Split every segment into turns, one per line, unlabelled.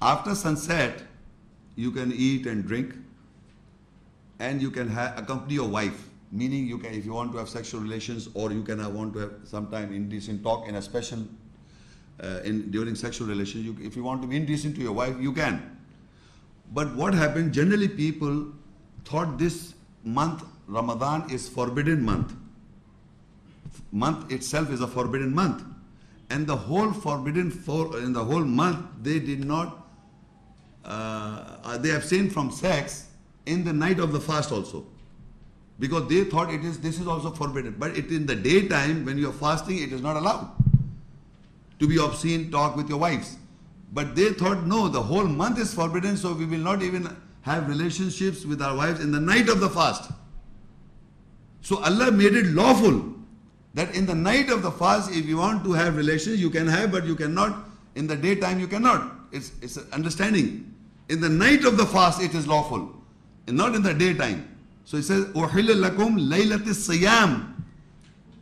After sunset, you can eat and drink, and you can accompany your wife. Meaning, you can, if you want to have sexual relations, or you can want to have sometime indecent talk in a special during sexual relations. If you want to be indecent to your wife, you can. But what happened? Generally, people thought this month Ramadan is forbidden month. Month itself is a forbidden month, and the whole in the whole month they did not they abstained from sex in the night of the fast also, because they thought this is also forbidden. But it in the daytime when you are fasting, it is not allowed to be obscene talk with your wives. But they thought, no, the whole month is forbidden, so we will not even have relationships with our wives in the night of the fast. So Allah made it lawful that in the night of the fast, if you want to have relations, you can have, but you cannot in the daytime. You cannot. It's an understanding. In the night of the fast, it is lawful, and not in the daytime. So it says, "Uhilla lakum laylatis siyam."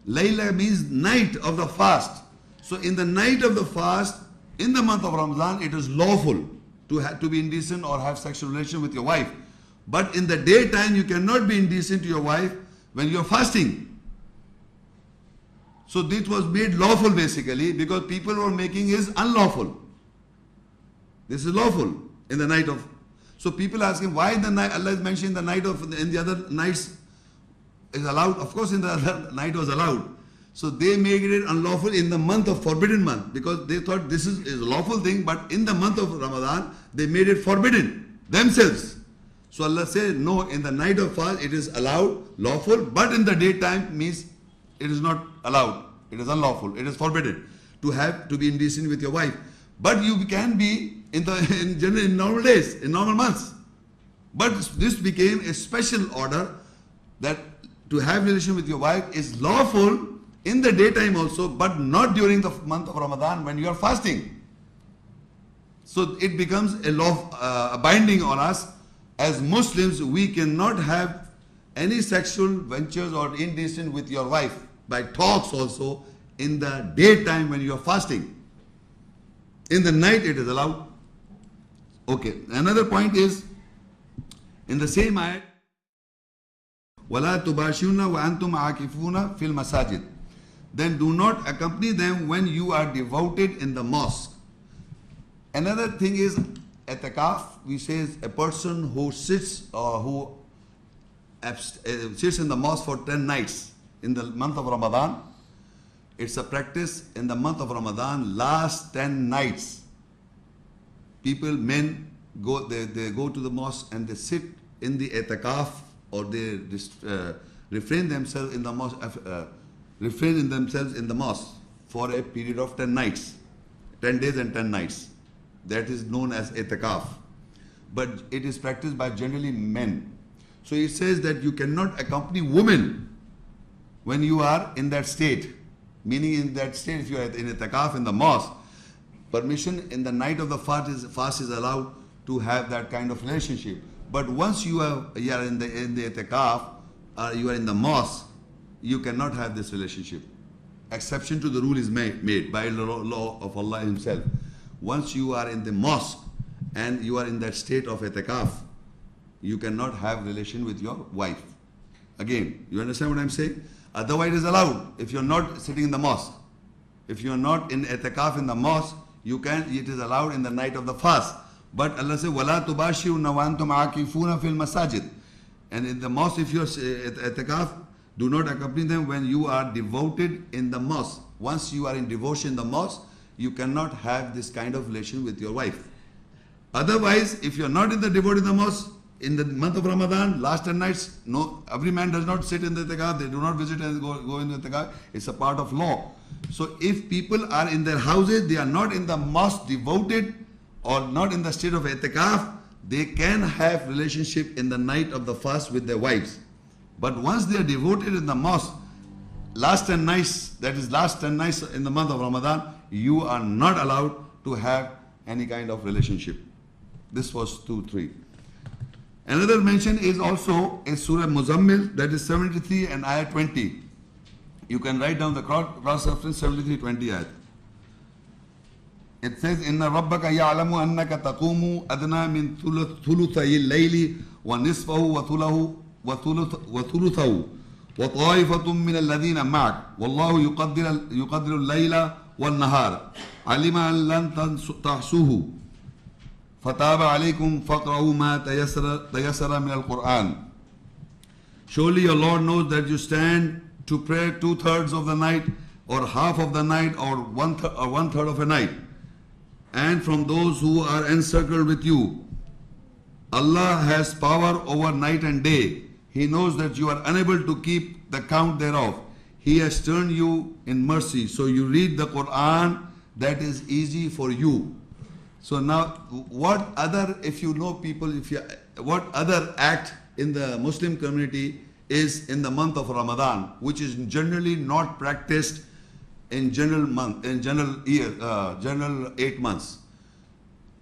Layla means night of the fast. So in the night of the fast, in the month of Ramadan, it is lawful to be indecent or have sexual relation with your wife. But in the daytime, you cannot be indecent to your wife when you are fasting. So this was made lawful basically because people were making it unlawful. This is lawful in the night of. So people ask him, why in the night, Allah is mentioning the night of, in the other nights is allowed. Of course in the other night was allowed. So they made it unlawful in the month of forbidden month, because they thought this is a lawful thing, but in the month of Ramadan, they made it forbidden themselves. So Allah said, no, in the night of fast it is allowed, lawful, but in the daytime means it is not allowed. It is unlawful. It is forbidden to be indecent with your wife. But you can be in normal days, in normal months. But this became a special order that to have relation with your wife is lawful in the daytime also, but not during the month of Ramadan when you are fasting. So it becomes a law, a binding on us. As Muslims, we cannot have any sexual ventures or indecent with your wife by talks also in the daytime when you are fasting. In the night it is allowed. Okay, another point is in the same ayat, وَلَا تُبَاشِرُونَ وَأَنْتُمْ عَاكِفُونَ فِي الْمَسَاجِدِ. Then do not accompany them when you are devoted in the mosque. Another thing is etikaf. We say a person who sits or who sits in the mosque for 10 nights in the month of Ramadan. It's a practice in the month of Ramadan, last 10 nights. People, men, they go to the mosque and they sit in the etikaf, or they refrain themselves in the mosque, for a period of 10 nights, 10 days and 10 nights. That is known as etikaf. But it is practiced by generally men. So it says that you cannot accompany women when you are in that state. Meaning in that state, if you are in etikaf in the mosque, permission in the night of the fast is allowed to have that kind of relationship. But once you are in the etikaf, you are in the mosque, you cannot have this relationship. Exception to the rule is made by the law of Allah Himself. Once you are in the mosque and you are in that state of etikaf, you cannot have relation with your wife. Again, you understand what I'm saying? Otherwise it is allowed if you're not sitting in the mosque. If you're not in etikaf in the mosque, it is allowed in the night of the fast. But Allah says, وَلَا تُبَاشِرُونَ وَأَنْتُمْ عَاكِفُونَ فِي الْمَسَاجِدِ. And in the mosque, if you're etikaf, do not accompany them when you are devoted in the mosque. Once you are in devotion in the mosque, you cannot have this kind of relation with your wife. Otherwise, if you're not in the devoted in the mosque, in the month of Ramadan, last 10 nights, no, every man does not sit in the etikaf, they do not visit and go in the etikaf. It's a part of law. So if people are in their houses, they are not in the mosque devoted or not in the state of etikaf, they can have relationship in the night of the fast with their wives. But once they are devoted in the mosque, last 10 nights, that is last 10 nights in the month of Ramadan, you are not allowed to have any kind of relationship. This was 2-3. Another mention is also in Surah Muzammil, that is 73 and ayat 20. You can write down the cross reference 73-20 ayat. It says, إن ربك يعلم أنك تقوم أدنى من ثلثي الليل ونصفه وثلثه وطائفة من الذين معك والله يقدر الليل والنهار علم أن لن تحصوه فتاب عليكم فاقرؤوا ما تيسر من القرآن. Surely your Lord knows that you stand to pray 2/3 of the night or half of the night or one third of a night. And from those who are encircled with you, Allah has power over night and day. He knows that you are unable to keep the count thereof. He has turned you in mercy. So you read the Quran, that is easy for you. So now, what other, if you know people, what other act in the Muslim community is in the month of Ramadan, which is generally not practiced in general 8 months.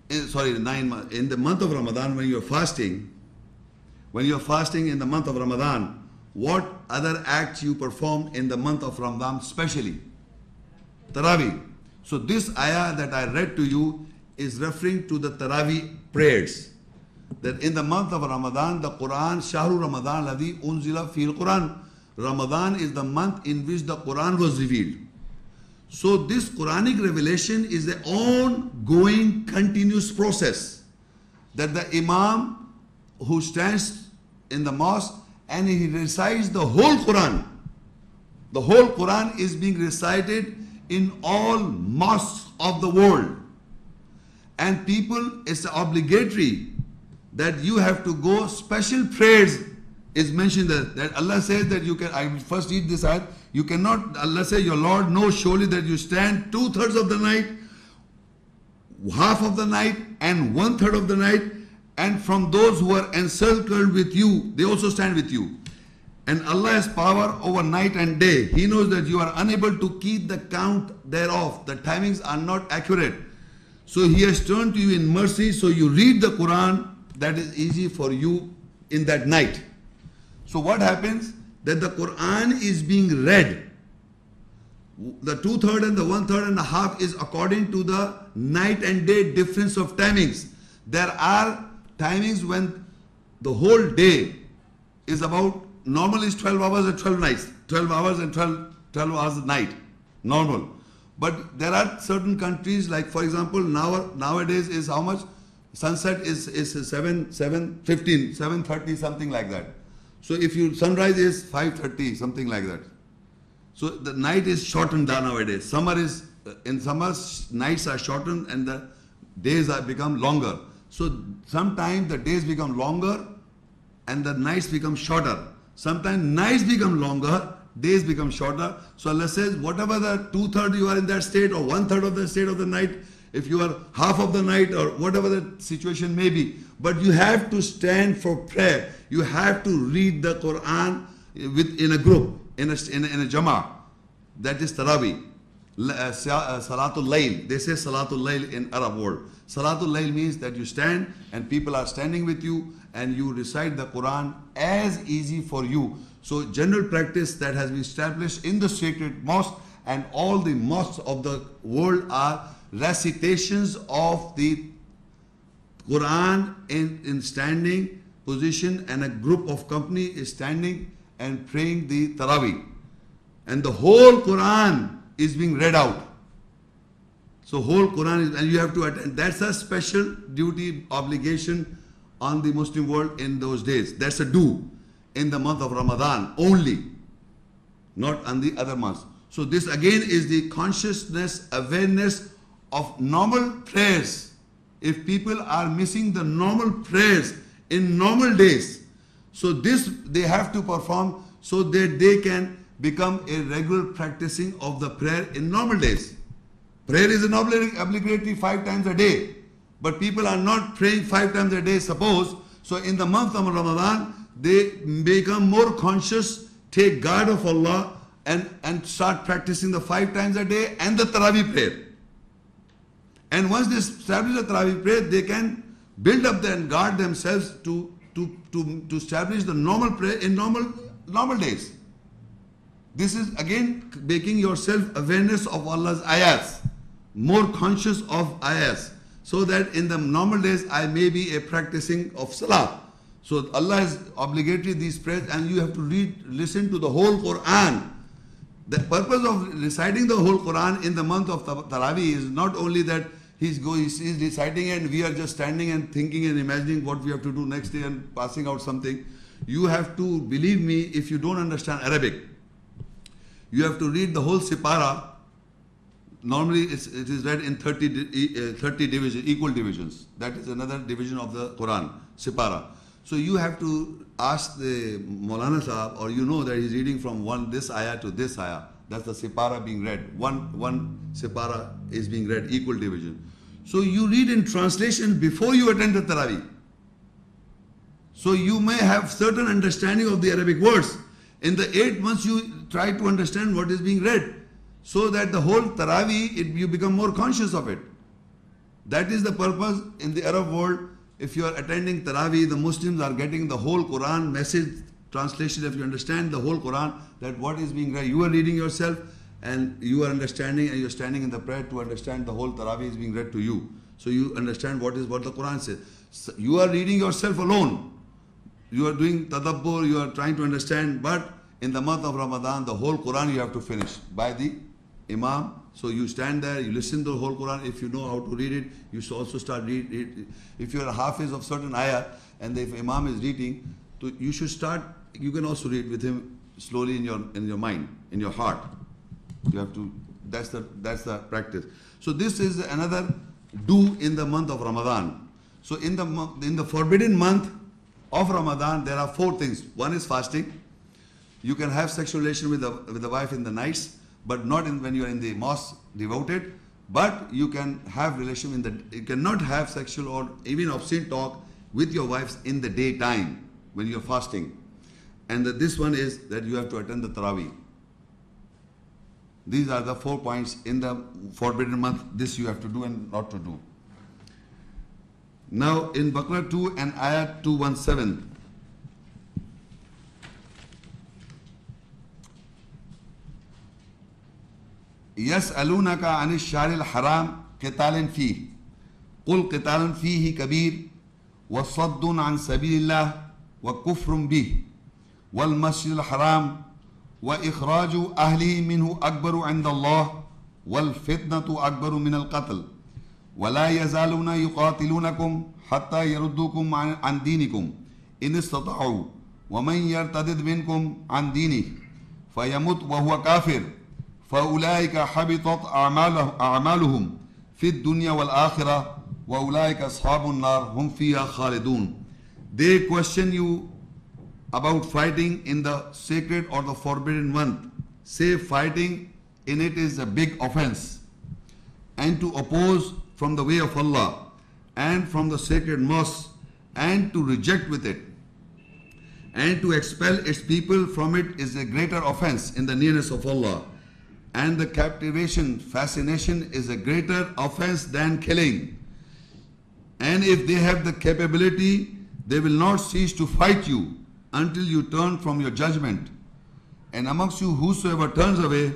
9 months. In the month of Ramadan, when you're fasting in the month of Ramadan, what other acts you perform in the month of Ramadan, especially Taraweeh. So this ayah that I read to you is referring to the Taraweeh prayers. That in the month of Ramadan, the Quran, Shahru Ramadan ladhi unzila fil Quran. Ramadan is the month in which the Quran was revealed. So this Quranic revelation is an ongoing, continuous process. That the Imam who stands in the mosque and he recites the whole Quran. The whole Quran is being recited in all mosques of the world. And people, it's obligatory that you have to go, special prayers is mentioned there. That Allah says that you can, I will first read this ayat, you cannot, Allah says, your Lord knows surely that you stand 2/3 of the night, half of the night, and 1/3 of the night, and from those who are encircled with you, they also stand with you. And Allah has power over night and day. He knows that you are unable to keep the count thereof. The timings are not accurate. So He has turned to you in mercy, so you read the Quran, that is easy for you in that night. So what happens? That the Quran is being read. The 2/3 and the 1/3 and a half is according to the night and day difference of timings. There are timings when the whole day is about, normal is 12 hours and 12 nights. 12 hours and 12 hours a night. Normal. But there are certain countries, like for example, nowadays is how much? Sunset is 7:15, 7:30, something like that. So if sunrise is 5:30, something like that. So the night is shortened nowadays. In summer, nights are shortened and the days are become longer. So sometimes the days become longer and the nights become shorter. Sometimes nights become longer, days become shorter. So Allah says, whatever the 2/3 you are in that state or 1/3 of the state of the night, if you are half of the night or whatever the situation may be, but you have to stand for prayer. You have to read the Quran in a group, in a jama'ah. That is Taraweeh. Salatul Layl. They say Salatul Layl in Arab world. Salatul Layl means that you stand and people are standing with you and you recite the Quran as easy for you. So general practice that has been established in the sacred mosque and all the mosques of the world are recitations of the Quran in standing position, and a group of company is standing and praying the Taraweeh. And the whole Quran is being read out. So whole Quran is, and you have to attend. That's a special duty, obligation on the Muslim world in those days. That's a do in the month of Ramadan only, not on the other months. So this again is the consciousness, awareness of normal prayers. If people are missing the normal prayers in normal days, so this they have to perform so that they can become a regular practicing of the prayer in normal days. Prayer is an obligatory 5 times a day, but people are not praying 5 times a day, suppose. So in the month of Ramadan, they become more conscious, take guard of Allah, and start practicing the 5 times a day and the Taraweeh prayer. And once they establish the Taraweeh prayer, they can build up and guard themselves to establish the normal prayer in normal days. This is again making yourself awareness of Allah's ayats. more conscious of ayahs, so that in the normal days I may be a practicing of salah. So Allah is obligatory these prayers, and you have to listen to the whole Quran. The purpose of reciting the whole Quran in the month of Taraweeh is not only that he's reciting and we are just standing and thinking and imagining what we have to do next day and passing out something. You have to, believe me, if you don't understand Arabic, you have to read the whole Sipara. Normally it is read in 30 divisions, equal divisions. That is another division of the Quran, Sipara. So you have to ask the Maulana Sahab, or you know that he's reading from this ayah to this ayah. That's the Sipara being read. One Sipara is being read, equal division. So you read in translation before you attend the Taraweeh. So you may have certain understanding of the Arabic words. In the 8 months you try to understand what is being read, so that the whole Taraweeh, you become more conscious of it. That is the purpose in the Arab world. If you are attending Taraweeh, the Muslims are getting the whole Quran message translation. If you understand the whole Quran, that what is being read, you are reading yourself and you are understanding, and you are standing in the prayer to understand the whole Taraweeh is being read to you. So you understand what the Quran says. So you are reading yourself alone. You are doing tadabbur, you are trying to understand, but in the month of Ramadan, the whole Quran you have to finish by the Imam. So you stand there, you listen to the whole Quran. If you know how to read it, you should also start reading. If you are a hafiz of certain ayah, and if Imam is reading, you should start. You can also read with him slowly in your mind, in your heart. You have to. That's the practice. So this is another do in the month of Ramadan. So in the forbidden month of Ramadan, there are 4 things. One is fasting. You can have sexual relation with the wife in the nights, but not when you are in the mosque devoted. But you can have relation you cannot have sexual or even obscene talk with your wives in the daytime when you are fasting. And this one is that you have to attend the Taraweeh. These are the 4 points in the forbidden month. This you have to do and not to do. Now in Baqarah 2 and Ayah 217. يسألونك عن الشهر الحرام قتال فيه قل قتال فيه كبير وصد عن سبيل الله وكفر به والمسجد الحرام وإخراج أهله منه أكبر عند الله والفتنة أكبر من القتل ولا يزالون يقاتلونكم حتى يردوكم عن دينكم إن استطاعوا ومن يرتد منكم عن دينه فيمت وهو كافر فأولئك حبطت أعمالهم في الدنيا والآخرة وأولئك أصحاب النار هم فيها خالدون. They question you about fighting in the sacred or the forbidden month. Say fighting in it is a big offense, and to oppose from the way of Allah and from the sacred mosque, and to reject with it and to expel its people from it is a greater offense in the nearness of Allah. And the captivation, fascination is a greater offense than killing. And if they have the capability, they will not cease to fight you until you turn from your judgment. And amongst you whosoever turns away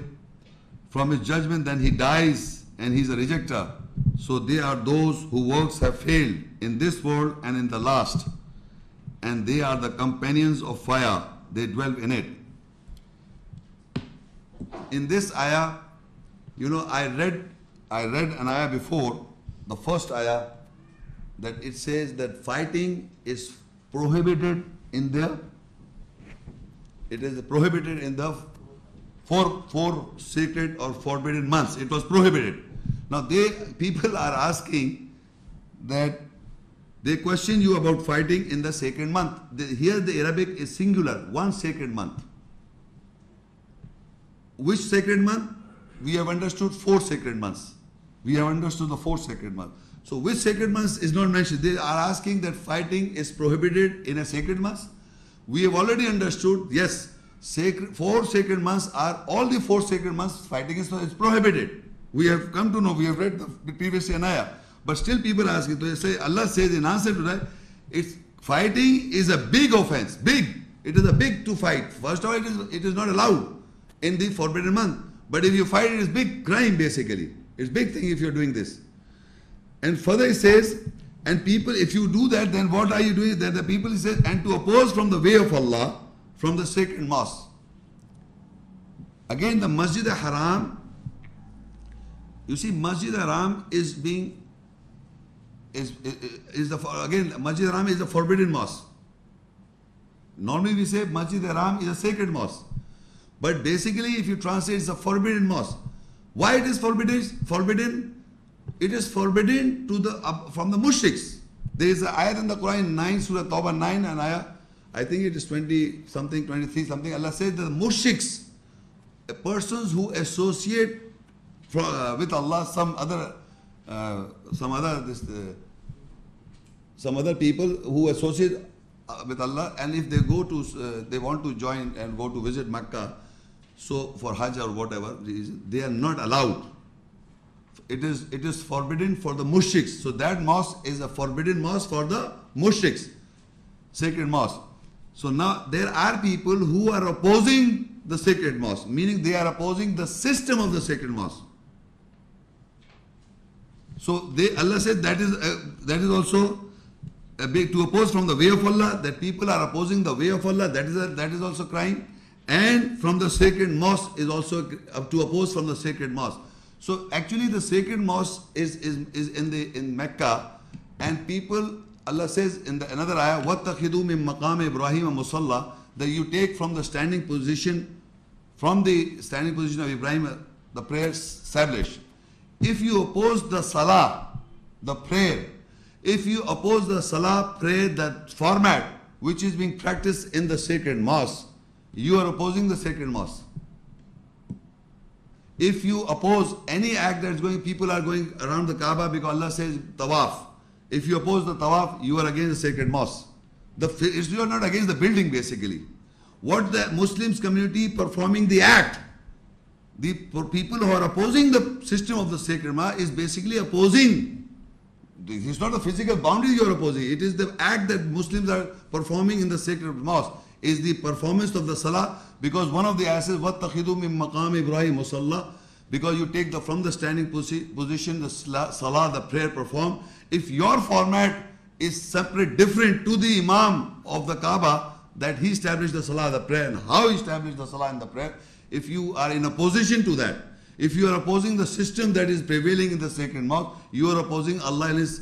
from his judgment, then he dies and he is a rejecter. So they are those whose works have failed in this world and in the last. And they are the companions of fire, they dwell in it. In this ayah, I read an ayah before, the first ayah, that it says that fighting is prohibited in the four sacred or forbidden months. It was prohibited. Now people are asking that they question you about fighting in the sacred month. Here the Arabic is singular, one sacred month. Which sacred month? We have understood 4 sacred months. We have understood the 4 sacred months. So which sacred months is not mentioned? They are asking that fighting is prohibited in a sacred month. We have already understood, yes, 4 sacred months are, all the 4 sacred months fighting is prohibited. We have come to know, we have read the previous ayah. But still people are asking, so say, Allah says in answer to that, fighting is a big offense, big. It is a big to fight. First of all, it is not allowed in the forbidden month. But if you fight, it is big crime basically. It's a big thing if you're doing this. And further he says, and people, if you do that, then what are you doing? Then the people, he says, and to oppose from the way of Allah, from the sacred mosque. Again, the Masjid al-Haram, you see, Masjid al-Haram is being, again, Masjid al-Haram is a forbidden mosque. Normally we say Masjid al-Haram is a sacred mosque. But basically, if you translate, it's a forbidden mosque. Why it is forbidden? It is forbidden to from the mushriks. There is an ayat in the Quran, 9, Surah Tawbah 9, and ayah, I think it is 20 something, 23 something. Allah says that the mushriks, persons who associate with Allah some other people who associate with Allah, and if they go to they want to join and go to visit Mecca, so for Hajj or whatever reason, they are not allowed. It is forbidden for the mushriks. So that mosque is a forbidden mosque for the mushriks, sacred mosque. So now there are people who are opposing the sacred mosque, meaning they are opposing the system of the sacred mosque. So Allah said that is also a big, to oppose from the way of Allah, that people are opposing the way of Allah, that is also crime. And from the sacred mosque is also to oppose from the sacred mosque. So actually the sacred mosque is in Mecca, and people, Allah says in another ayah, وَاتَّخِذُوا مِن مَقَامِ إِبْرَاهِيمَ مُصَلَّى, that you take from the standing position of Ibrahim, the prayer established. If you oppose the salah, the prayer, if you oppose the salah prayer, that format which is being practiced in the sacred mosque, you are opposing the sacred mosque. If you oppose any act that's going, people are going around the Kaaba because Allah says tawaf. If you oppose the tawaf, you are against the sacred mosque. You are not against the building basically. What the Muslims community performing the act, the people who are opposing the system of the sacred mosque is basically opposing. It's not the physical boundary you are opposing. It is the act that Muslims are performing in the sacred mosque. Is the performance of the salah, because one of the ayahs says وَاتَّخِذُوا مِن مَقَامِ إِبْرَاهِيمَ مُصَلَّى, because you take from the standing position the salah, the prayer performed. If your format is separate, different to the Imam of the Kaaba, that he established the salah, the prayer, and how he established the salah and the prayer, if you are in opposition to that, if you are opposing the system that is prevailing in the sacred mosque, you are opposing Allah and His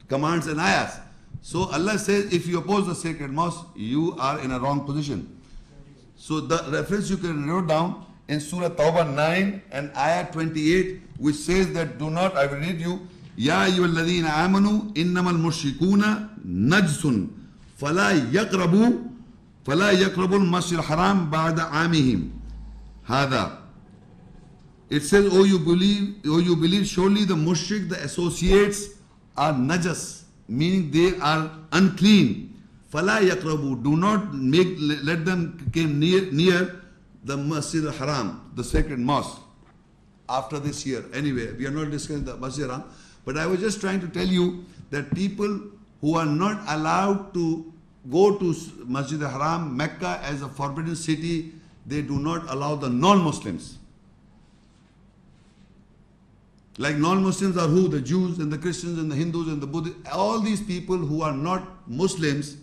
commands and ayahs. So Allah says, if you oppose the sacred mosque, you are in a wrong position. So the reference you can note down in Surah Tawbah 9 and Ayah 28, which says that do not, I will read you, Ya ayyuhalladhina amanu innamal mushrikuna najsun fala yaqrabu al-masjid al-haram ba'da amihim hadha. It says, oh you believe, surely the mushrik, the associates are najas, meaning they are unclean. Fala yakrabu, do not let them come near the Masjid al-Haram, the sacred mosque, after this year. Anyway, we are not discussing the Masjid al-Haram, but I was just trying to tell you that people who are not allowed to go to Masjid al-Haram, Mecca as a forbidden city, they do not allow the non-Muslims. Like non-Muslims are who? The Jews and the Christians and the Hindus and the Buddhists. All these people who are not Muslims,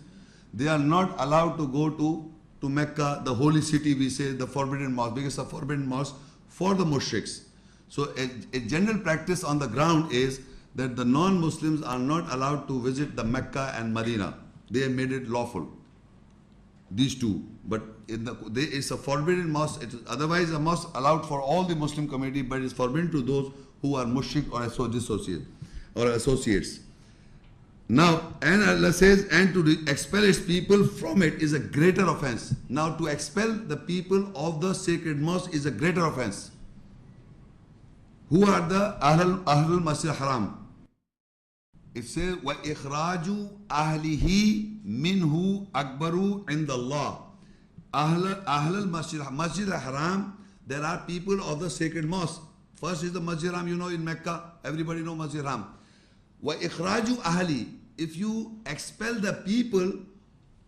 they are not allowed to go to Mecca, the holy city, we say, the forbidden mosque, because it's a forbidden mosque for the mushriks. So a general practice on the ground is that the non-Muslims are not allowed to visit the Mecca and Medina. They have made it lawful, these two. But it's a forbidden mosque. It is otherwise a mosque allowed for all the Muslim community, but it's forbidden to those who are mushrik or associates. Now, and Allah says, and to expel its people from it is a greater offense. Now, to expel the people of the sacred mosque is a greater offense. Who are the Ahlul Masjid Haram? It says, وَإِخْرَاجُ أَهْلِهِ مِنْهُ أَكْبَرُ عِنْدَ اللَّهِ. Ahlul Masjid Haram, there are people of the sacred mosque. First is the Masjid Haram, you know, in Mecca, everybody know Masjid Haram. وَإِخْرَاجُ أَهْلِ, if you expel the people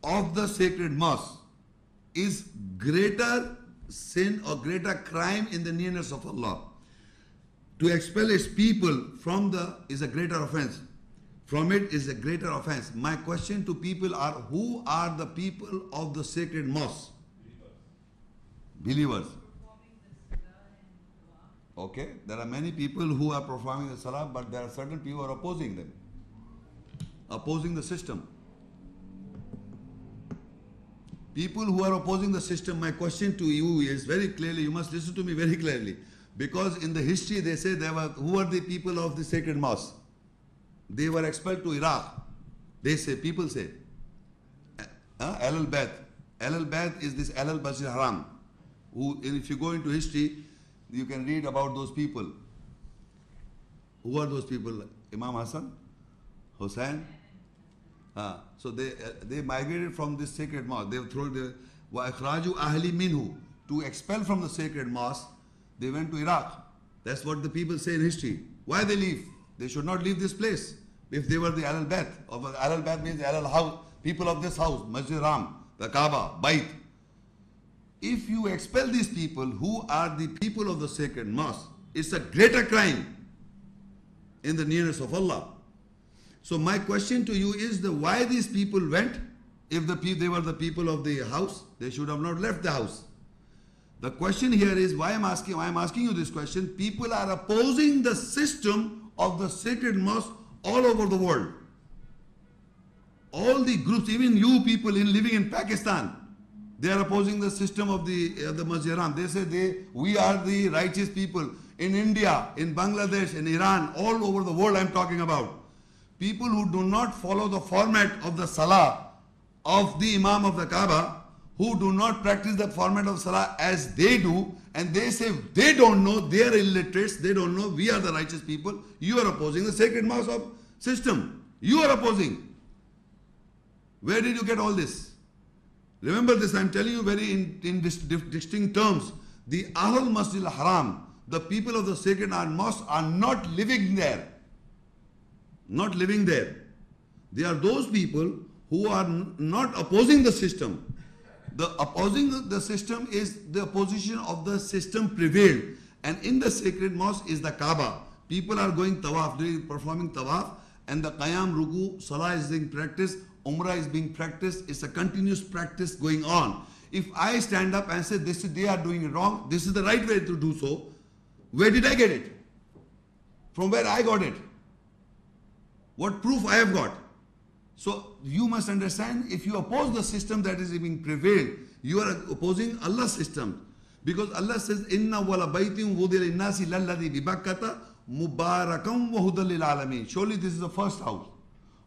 of the sacred mosque, is greater sin or greater crime in the nearness of Allah. To expel its people from the is a greater offense. From it is a greater offense. My question to people are, who are the people of the sacred mosque? Believers. Okay, there are many people who are performing the salah, but there are certain people who are opposing them, opposing the system. People who are opposing the system, my question to you is very clearly, you must listen to me very clearly. Because in the history they say who are the people of the sacred mosque? They were expelled to Iraq. They say, people say, Al-Bayt. Al-Bayt is this Al-Masjid Haram. Who, if you go into history, you can read about those people. Who are those people? Imam Hassan? Hussain? So they migrated from this sacred mosque. They thrown the وَإِخْرَاجُ أَهْلِ مِنْهُ. To expel from the sacred mosque, they went to Iraq. That's what the people say in history. Why they leave? They should not leave this place. If they were the Al-Bayt, Al-Bayt means Al-House, people of this house, Masjid Ram, the Kaaba, Bayt. If you expel these people who are the people of the sacred mosque, it's a greater crime in the nearness of Allah. So my question to you is why these people went? If they were the people of the house, they should have not left the house. The question here is why I'm asking you this question. People are opposing the system of the sacred mosque all over the world. All the groups, even you people living in Pakistan, they are opposing the system of the Masjid Haram. They say we are the righteous people. In India, in Bangladesh, in Iran, all over the world I'm talking about. People who do not follow the format of the Salah of the Imam of the Kaaba, who do not practice the format of Salah as they do, and they say they don't know, they are illiterates, they don't know, we are the righteous people. You are opposing the sacred mosque of system. You are opposing. Where did you get all this? Remember this, I am telling you very in distinct terms. The Ahlul Masjid al-Haram, the people of the sacred mosque are not living there. Not living there. They are those people who are not opposing the system. The opposing the system is the opposition of the system prevailed. And in the sacred mosque is the Kaaba. People are going tawaf, performing tawaf, and the Qiyam, Ruku, Salah is being practiced, Umrah is being practiced. It's a continuous practice going on. If I stand up and say they are doing it wrong, this is the right way to do so, where did I get it? From where I got it? What proof I have got? So you must understand, if you oppose the system that is being prevailed, you are opposing Allah's system. Because Allah says, Inna wala baytin wudil innasi lalladhi bibakkata mubarakam wa hudal lil alamin. Surely this is the first house.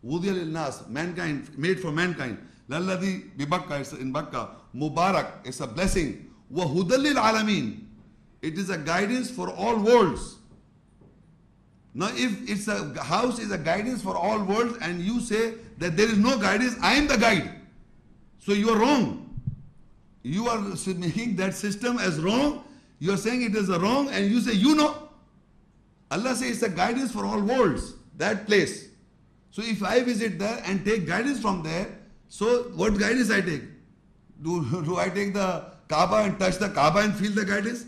Wudil nas, mankind, made for mankind. Lalladhi bibakka, it's in Bakka. Mubarak, it's a blessing. Wa hudal lil alamin. It is a guidance for all worlds. Now if it's a house is a guidance for all worlds and you say that there is no guidance, I am the guide. So you are wrong. You are making that system as wrong. You are saying it is wrong and you say you know. Allah says it's a guidance for all worlds, that place. So if I visit there and take guidance from there, so what guidance I take? Do I take the Kaaba and touch the Kaaba and feel the guidance?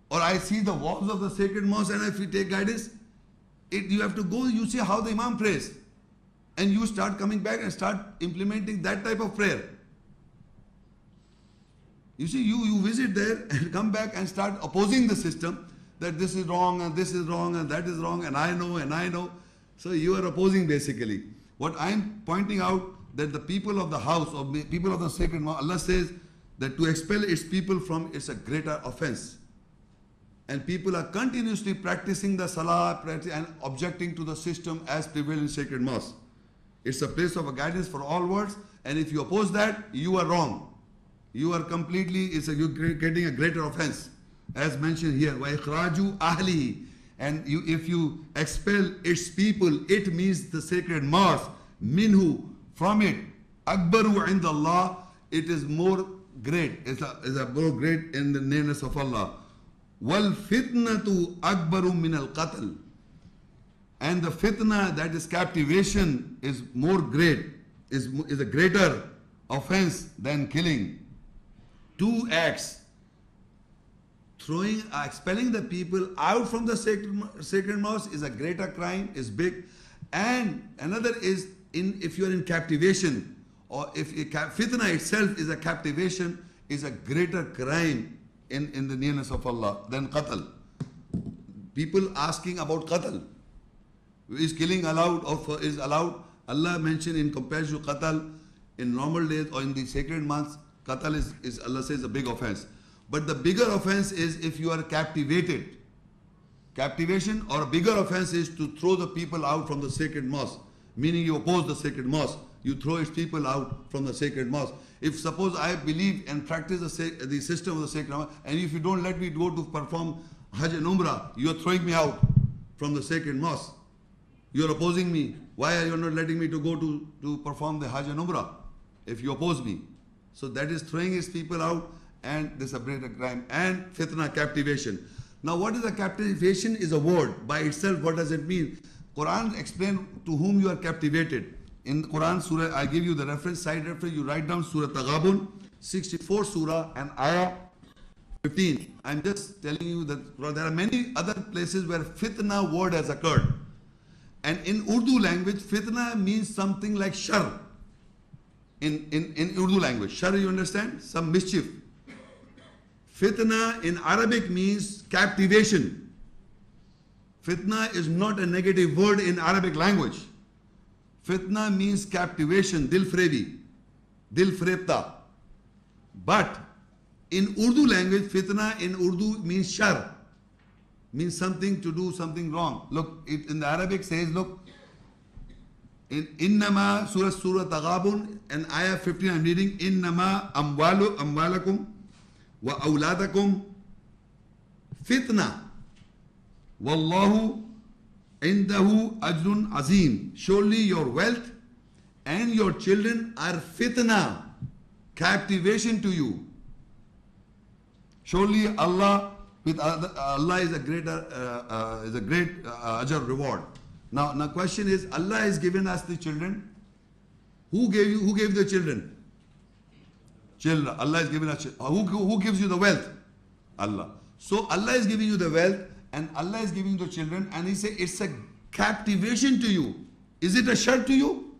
Or I see the walls of the sacred mosque and I take guidance? You have to go, you see how the Imam prays. And you start coming back and start implementing that type of prayer. You see, you visit there and come back and start opposing the system that this is wrong and this is wrong and that is wrong and I know. So you are opposing basically. What I am pointing out that the people of the house, or people of the sacred mosque, Allah says that to expel its people from it's a greater offense. And people are continuously practicing the salah and objecting to the system as prevailed in sacred mosque. It's a place of a guidance for all worlds, and if you oppose that, you are wrong. You are completely, you're getting a greater offense. As mentioned here, وَإِخْرَاجُ أَهْلِهِ. And if you expel its people, it means the sacred mosque. Minhu, from it, akbaru عند Allah, it is more great. It's a more great in the nearness of Allah. وَالْفِتْنَةُ أَكْبَرُ مِنَ الْقَتْلِ. And the fitna, that is captivation, is more great, is a greater offense than killing. 2 acts expelling the people out from the sacred mosque is a greater crime, is big. And another is if you are in captivation, or if fitna itself is a captivation, is a greater crime in the nearness of Allah than qatl. People asking about qatl. Is killing allowed or is allowed? Allah mentioned in comparison to qatl in normal days or in the sacred months, qatl is Allah says a big offense. But the bigger offense is if you are captivated. Captivation, or a bigger offense is to throw the people out from the sacred mosque. Meaning you oppose the sacred mosque. You throw its people out from the sacred mosque. If suppose I believe and practice the system of the sacred mosque, and if you don't let me go to perform Hajj and Umrah, you are throwing me out from the sacred mosque. You are opposing me. Why are you not letting me to go to perform the Hajj and Umrah if you oppose me? So that is throwing his people out, and this is a greater crime. And fitna, captivation. Now what is a captivation? Is a word by itself. What does it mean? Quran explain to whom you are captivated. In the Quran surah, I give you the reference, side reference, you write down Surah Taghabun, 64 surah and ayah 15. I'm just telling you that there are many other places where fitna word has occurred. And in Urdu language, fitna means something like shar. In Urdu language, shar, you understand? Some mischief. Fitna in Arabic means captivation. Fitna is not a negative word in Arabic language. Fitna means captivation, dil frebi, dil frebta. But in Urdu language, fitna in Urdu means shar, means something to do something wrong. Look, it in the Arabic says, look, in Innama, Surah Taghabun, and ayah 15, I'm reading, Innama amwalakum wa awladakum fitna wallahu indahu ajrun azim. Surely your wealth and your children are fitna, captivation to you. Surely Allah is a great ajr, reward. Now question is, Allah has given us the children. Who gave the children? Children. Allah has given us children. Who gives you the wealth? Allah. So Allah is giving you the wealth and Allah is giving you the children, and He says it's a captivation to you. Is it a shar to you?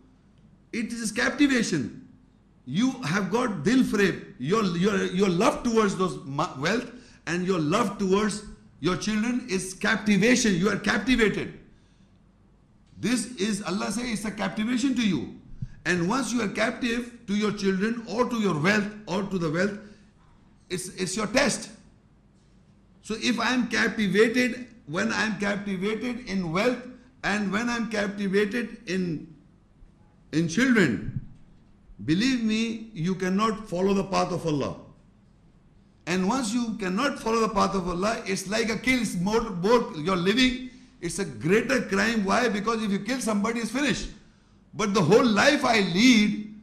It is captivation. You have got dil freb. Your love towards those wealth and your love towards your children is captivation. You are captivated. This is, Allah says, it's a captivation to you. And once you are captive to your children or to your wealth or to the wealth, it's your test. So if I am captivated, when I am captivated in wealth and when I am captivated in children, believe me, you cannot follow the path of Allah. And once you cannot follow the path of Allah, it's like a kill. It's more you're living. It's a greater crime. Why? Because if you kill somebody, it's finished. But the whole life I lead,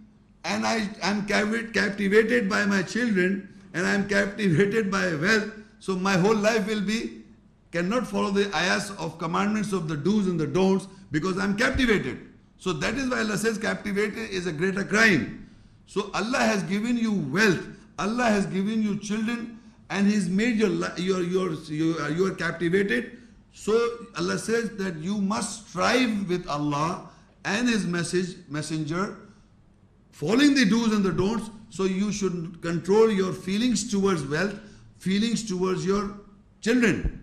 and I am captivated by my children, and I am captivated by wealth, so my whole life cannot follow the ayahs of commandments of the do's and the don'ts, because I am captivated. So that is why Allah says captivated is a greater crime. So Allah has given you wealth, Allah has given you children, and He's made you are captivated. So Allah says that you must strive with Allah and His messenger, following the do's and the don'ts. So you should control your feelings towards wealth, feelings towards your children.